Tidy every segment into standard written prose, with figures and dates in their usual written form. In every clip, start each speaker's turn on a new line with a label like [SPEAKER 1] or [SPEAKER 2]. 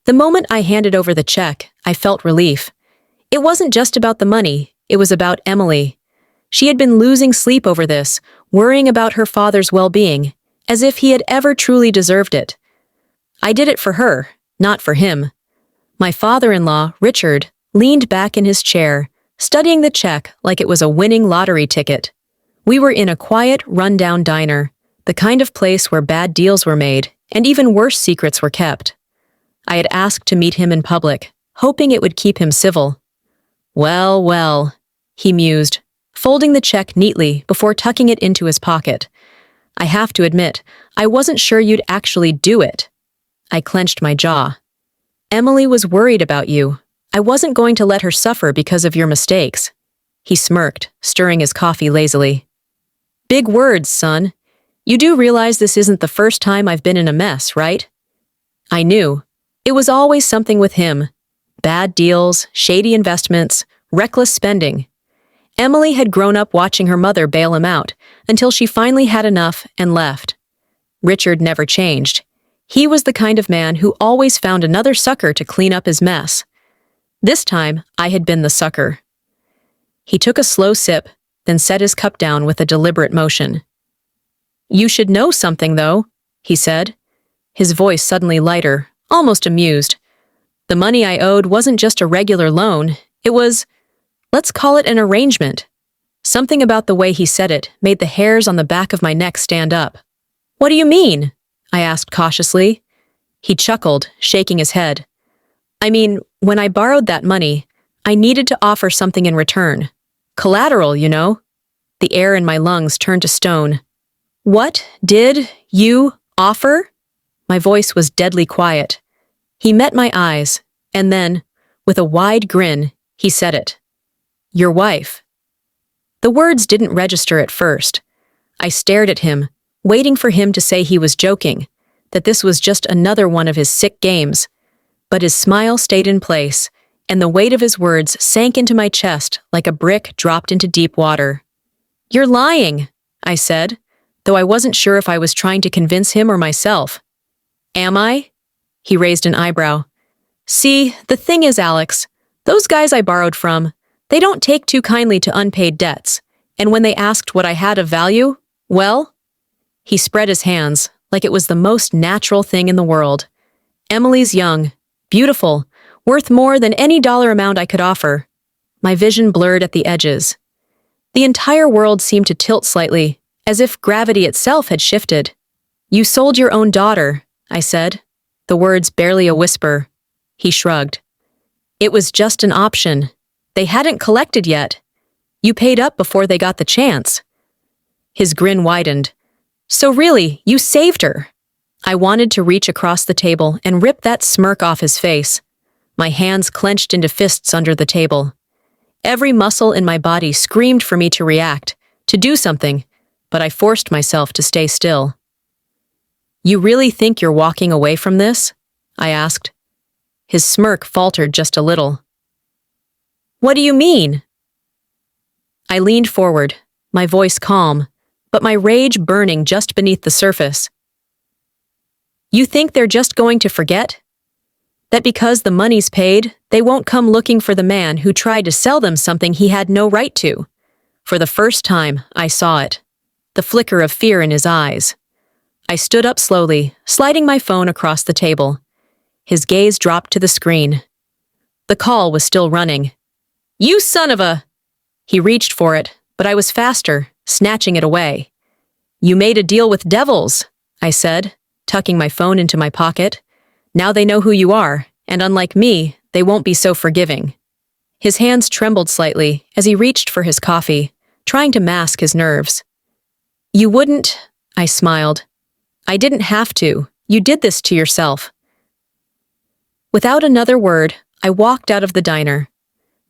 [SPEAKER 1] The moment I handed over the check, I felt relief. It wasn't just about the money, it was about Emily. She had been losing sleep over this, worrying about her father's well-being, as if he had ever truly deserved it. I did it for her, not for him. My father-in-law, Richard, leaned back in his chair, studying the check like it was a winning lottery ticket. We were in a quiet, run-down diner, the kind of place where bad deals were made, and even worse secrets were kept. I had asked to meet him in public, hoping it would keep him civil. Well, well, he mused, folding the check neatly before tucking it into his pocket. I have to admit, I wasn't sure you'd actually do it. I clenched my jaw. Emily was worried about you. I wasn't going to let her suffer because of your mistakes. He smirked, stirring his coffee lazily. Big words, son. You do realize this isn't the first time I've been in a mess, right? I knew. It was always something with him. Bad deals, shady investments, reckless spending. Emily had grown up watching her mother bail him out until she finally had enough and left. Richard never changed. He was the kind of man who always found another sucker to clean up his mess. This time, I had been the sucker. He took a slow sip, then set his cup down with a deliberate motion. You should know something, though, he said, his voice suddenly lighter, almost amused. The money I owed wasn't just a regular loan, it was, let's call it an arrangement. Something about the way he said it made the hairs on the back of my neck stand up. What do you mean? I asked cautiously. He chuckled, shaking his head. I mean, when I borrowed that money, I needed to offer something in return. Collateral, you know. The air in my lungs turned to stone. What did you offer? My voice was deadly quiet. He met my eyes, and then, with a wide grin, he said it. Your wife. The words didn't register at first. I stared at him, waiting for him to say he was joking, that this was just another one of his sick games. But his smile stayed in place, and the weight of his words sank into my chest like a brick dropped into deep water. You're lying, I said, though I wasn't sure if I was trying to convince him or myself. Am I? He raised an eyebrow. See, the thing is, Alex, those guys I borrowed from, they don't take too kindly to unpaid debts, and when they asked what I had of value, well, he spread his hands like it was the most natural thing in the world. Emily's young, beautiful, worth more than any dollar amount I could offer. My vision blurred at the edges. The entire world seemed to tilt slightly, as if gravity itself had shifted. You sold your own daughter, I said, the words barely a whisper. He shrugged. It was just an option. They hadn't collected yet. You paid up before they got the chance. His grin widened. So really, you saved her. I wanted to reach across the table and rip that smirk off his face. My hands clenched into fists under the table. Every muscle in my body screamed for me to react, to do something, but I forced myself to stay still. You really think you're walking away from this? I asked. His smirk faltered just a little. What do you mean? I leaned forward, my voice calm, but my rage burning just beneath the surface. You think they're just going to forget? That because the money's paid, they won't come looking for the man who tried to sell them something he had no right to? For the first time, I saw it. The flicker of fear in his eyes. I stood up slowly, sliding my phone across the table. His gaze dropped to the screen. The call was still running. You son of a... He reached for it, but I was faster, snatching it away. You made a deal with devils, I said, tucking my phone into my pocket. Now they know who you are, and unlike me, they won't be so forgiving. His hands trembled slightly as he reached for his coffee, trying to mask his nerves. You wouldn't, I smiled. I didn't have to. You did this to yourself. Without another word, I walked out of the diner.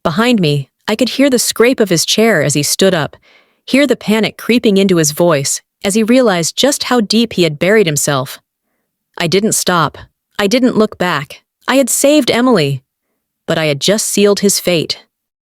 [SPEAKER 1] Behind me, I could hear the scrape of his chair as he stood up, hear the panic creeping into his voice as he realized just how deep he had buried himself. I didn't stop. I didn't look back. I had saved Emily. But I had just sealed his fate.